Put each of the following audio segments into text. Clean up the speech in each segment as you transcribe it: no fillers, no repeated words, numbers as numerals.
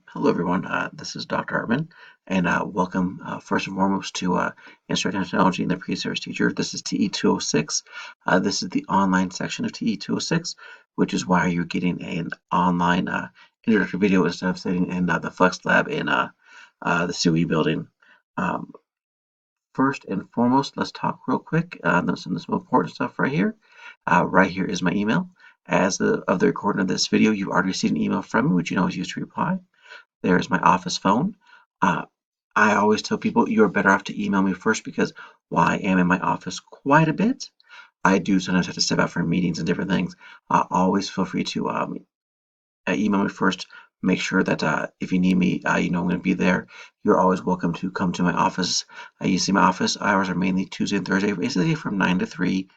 Hello, everyone. This is Dr. Hartman, and welcome first and foremost to Instructional Technology and the Pre-Service Teacher. This is TE 206. This is the online section of TE 206, which is why you're getting an online introductory video instead of sitting in the Flex Lab in the COE building. Um, First and foremost, let's talk real quick. Some important stuff right here. Right here is my email. As of the recording of this video, you've already received an email from me, which you can always use to reply. There's my office phone. Uh, I always tell people you're better off to email me first because while I am in my office quite a bit, I do sometimes have to step out for meetings and different things. Always feel free to email me first. Make sure that if you need me, you know I'm going to be there. You're always welcome to come to my office. You see my office hours are mainly Tuesday and Thursday, basically from 9 to 3.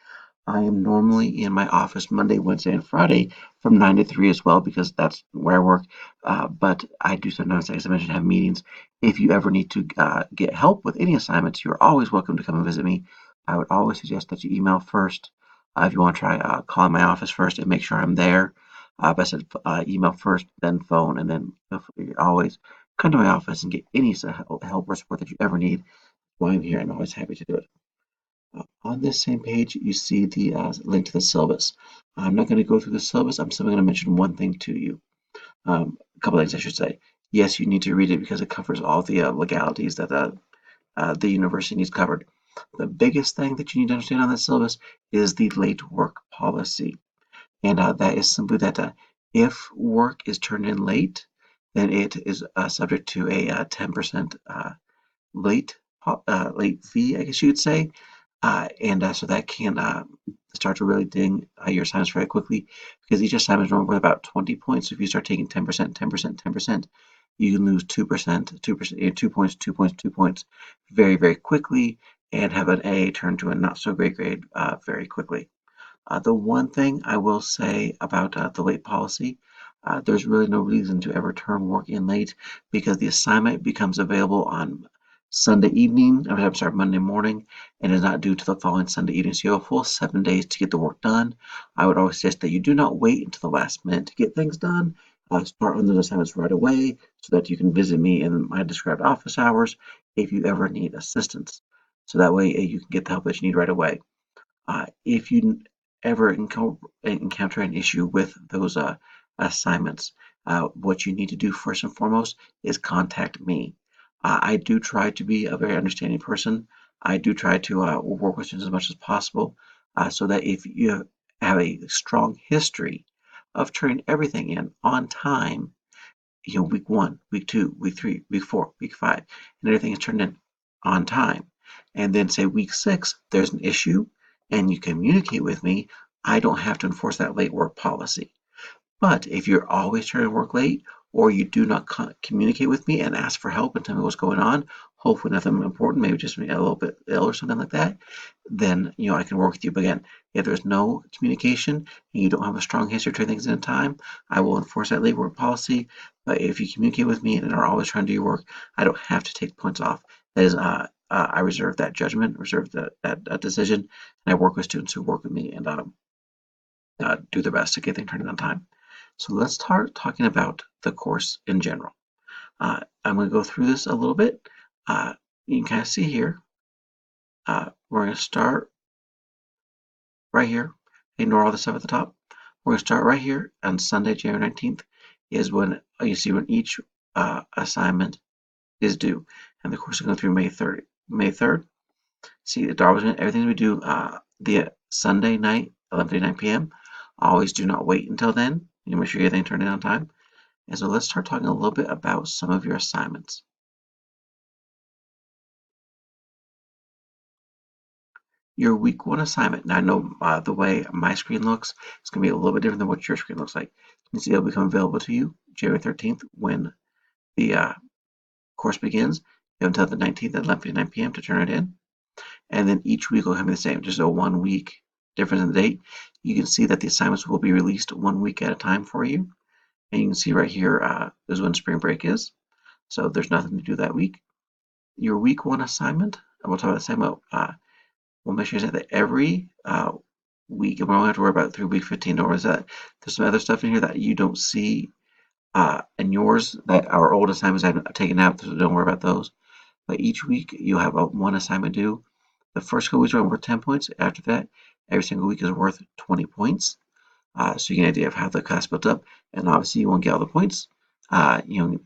I am normally in my office Monday, Wednesday, and Friday from 9 to 3 as well because that's where I work. But I do sometimes, as I mentioned, have meetings. If you ever need to get help with any assignments, you're always welcome to come and visit me. I would always suggest that you email first. If you want to try calling my office first and make sure I'm there. But I said email first, then phone, and then you always come to my office and get any help or support that you ever need. While I'm here, I'm always happy to do it. On this same page, you see the link to the syllabus. I'm not going to go through the syllabus. I'm simply going to mention one thing to you. A couple things I should say. Yes, you need to read it because it covers all the legalities that the university needs covered. The biggest thing that you need to understand on the syllabus is the late work policy. And that is simply that if work is turned in late, then it is subject to a 10% late late fee, I guess you could say. And so that can start to really ding your assignments very quickly because each assignment is normally worth about 20 points. So if you start taking 10%, 10%, 10%, you can lose 2%, 2%, 2 points, 2 points, 2 points very, very quickly and have an A turn to a not so great grade very quickly. The one thing I will say about the late policy, there's really no reason to ever turn work in late because the assignment becomes available on Sunday evening, I'm sorry, Monday morning, and is not due to the following Sunday evening. So you have a full 7 days to get the work done. I would always suggest that you do not wait until the last minute to get things done. Start on those assignments right away so that you can visit me in my described office hours if you ever need assistance. So that way you can get the help that you need right away. If you ever encounter an issue with those assignments, what you need to do first and foremost is contact me. I do try to be a very understanding person. I do try to work with students as much as possible so that if you have a strong history of turning everything in on time, week 1, week 2, week 3, week 4, week 5, and everything is turned in on time. And then say week 6, there's an issue and you communicate with me, I don't have to enforce that late work policy. But if you're always trying to work late or you do not communicate with me and ask for help and tell me what's going on, hopefully nothing important, maybe just a little bit ill or something like that, then I can work with you. But again, if there's no communication and you don't have a strong history of turning things in in time, I will enforce that late work policy. But if you communicate with me and are always trying to do your work, I don't have to take points off. That is, I reserve that judgment, reserve that decision, and I work with students who work with me and do their best to get things turned in on time. So let's start talking about the course in general. I'm going to go through this a little bit. You can kind of see here. We're going to start right here. Ignore all the stuff at the top. We're going to start right here on Sunday, January 19th is when you see when each assignment is due. And the course is going through May 3rd. May 3rd. See, the Darwin, everything we do the Sunday night, 11:59 p.m. Always do not wait until then. You make sure you get everything turned in on time. And so let's start talking a little bit about some of your assignments. Your week 1 assignment. Now I know the way my screen looks, it's going to be a little bit different than what your screen looks like. You can see it'll become available to you January 13th when the course begins. You have until the 19th at 11:59 p.m. to turn it in. And then each week will be the same, just a 1 week difference in the date. You can see that the assignments will be released 1 week at a time for you. And you can see right here is when spring break is. So there's nothing to do that week. Your week 1 assignment, and we'll talk about the same we'll make sure that every week, and we don't have to worry about through week 15, nor is that there's some other stuff in here that you don't see and yours, that our old assignments I've taken out, so don't worry about those. But each week you have one assignment due. The first couple weeks are worth 10 points. After that, every single week is worth 20 points. So you get an idea of how the class built up. And obviously you won't get all the points. Everything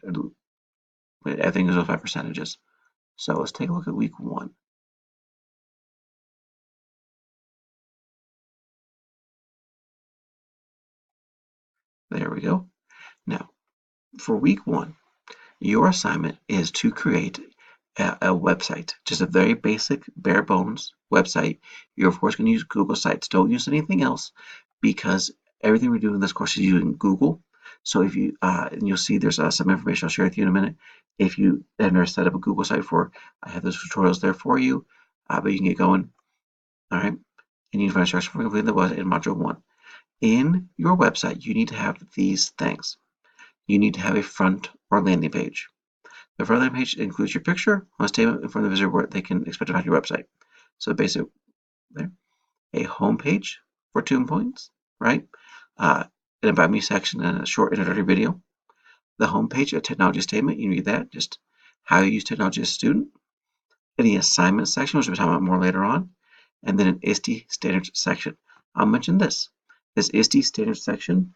goes by percentages. So let's take a look at week 1. There we go. Now, for week 1, your assignment is to create a website, just a very basic, bare bones website. You're of course going to use Google Sites. Don't use anything else because everything we do in this course is using Google. So if you, and you'll see there's some information I'll share with you in a minute. If you ever set up a Google site for, I have those tutorials there for you, but you can get going. All right. And you can find instructions for completing the website in Module 1. In your website, you need to have these things. You need to have a front or landing page. The front landing page includes your picture on a statement in front of the visitor where they can expect to find your website. So basic there. A home page for 2 points, right? An About Me section and a short introductory video. The home page, a technology statement, you read that, just how you use technology as a student. Any assignment section, which we'll talk about more later on. And then an ISTE standards section. I'll mention this. This ISTE standards section,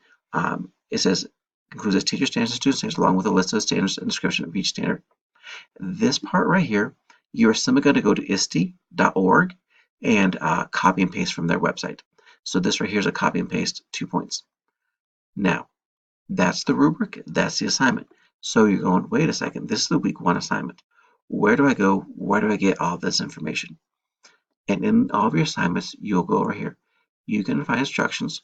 it says includes teacher standards and student standards along with a list of standards and description of each standard. This part right here, you're simply going to go to ISTE.org and copy and paste from their website. So this right here is a copy and paste, 2 points. Now, that's the rubric, that's the assignment. So you're going, wait a second, this is the week 1 assignment. Where do I go? Where do I get all this information? And in all of your assignments, you'll go over here. You can find instructions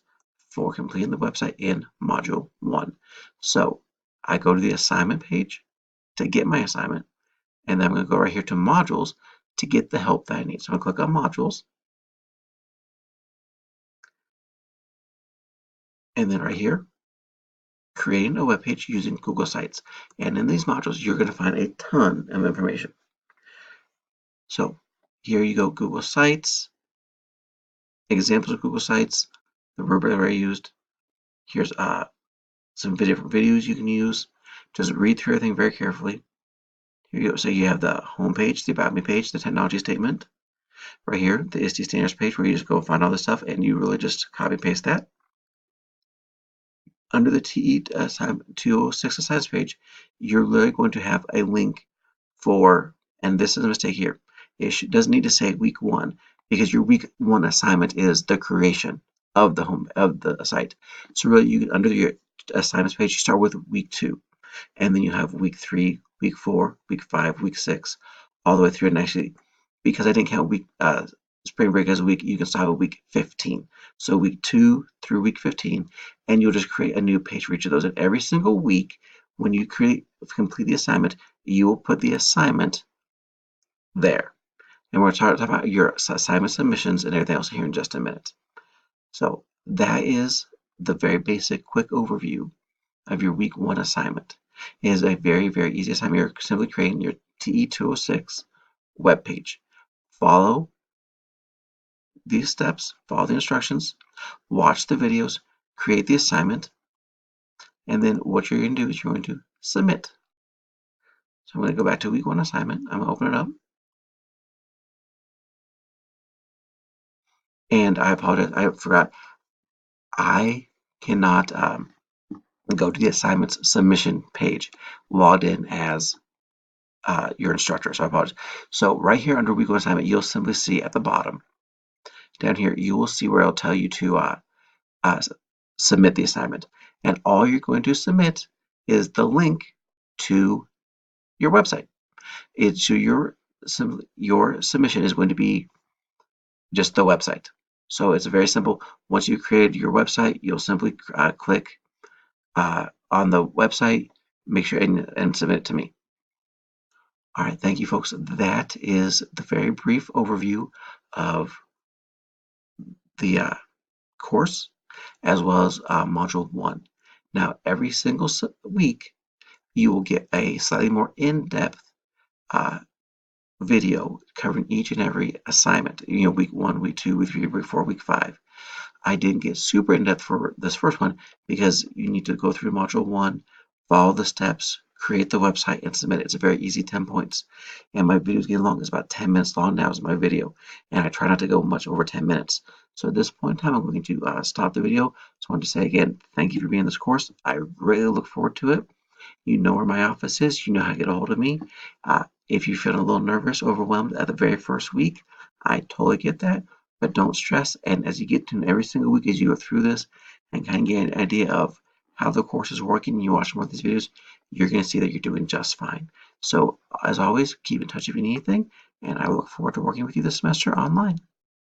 for completing the website in Module 1. So I go to the assignment page to get my assignment, and then I'm going to go right here to Modules to get the help that I need. So I'm going to click on Modules, and then right here, creating a web page using Google Sites. And in these modules, you're going to find a ton of information. So here you go, Google Sites, examples of Google Sites, the rubric that I used. Here's some different videos you can use. Just read through everything very carefully. Here you go. So you have the home page, the About Me page, the technology statement. Right here, the ISTE standards page where you just go find all this stuff and you really just copy and paste that. Under the TE 206 assignments page, you're literally going to have a link for, and this is a mistake here, it doesn't need to say week 1 because your week 1 assignment is the creation of the site. So really, you under your assignments page, you start with week 2, and then you have week 3, week 4, week 5, week 6, all the way through. And actually, because I didn't count spring break as a week, you can start at week 15. So week 2 through week 15, and you'll just create a new page for each of those. And every single week, when you complete the assignment, you will put the assignment there. And we're talking about your assignment submissions and everything else here in just a minute. So that is the very basic, quick overview of your week 1 assignment. It is a very, very easy assignment. You're simply creating your TE 206 web page. Follow these steps, follow the instructions, watch the videos, create the assignment, and then what you're going to do is you're going to submit. So I'm going to go back to week 1 assignment. I'm going to open it up. And I apologize, I forgot. I cannot go to the assignments submission page logged in as your instructor. So I apologize. So right here under week 1 assignment, you'll simply see at the bottom down here, you will see where it'll tell you to submit the assignment. And all you're going to submit is the link to your website. So your submission is going to be just the website. So it's very simple. Once you create your website, you'll simply click on the website, make sure and submit it to me. All right, thank you, folks. That is the very brief overview of the course as well as Module 1. Now, every single week, you will get a slightly more in-depth video covering each and every assignment. You know, week 1, week 2, week 3, week 4, week 5. I didn't get super in-depth for this first one because you need to go through Module 1, follow the steps, create the website, and submit it. It's a very easy 10 points. And my videos getting long. It's about 10 minutes long now is my video. And I try not to go much over 10 minutes. So at this point in time, I'm going to stop the video. Just wanted to say again, thank you for being in this course. I really look forward to it. You know where my office is. You know how to get a hold of me. If you're feeling a little nervous, overwhelmed at the very first week, I totally get that. But don't stress. And as you get to every single week, as you go through this and kind of get an idea of how the course is working, and you watch more of these videos, you're going to see that you're doing just fine. So as always, keep in touch if you need anything. And I look forward to working with you this semester online.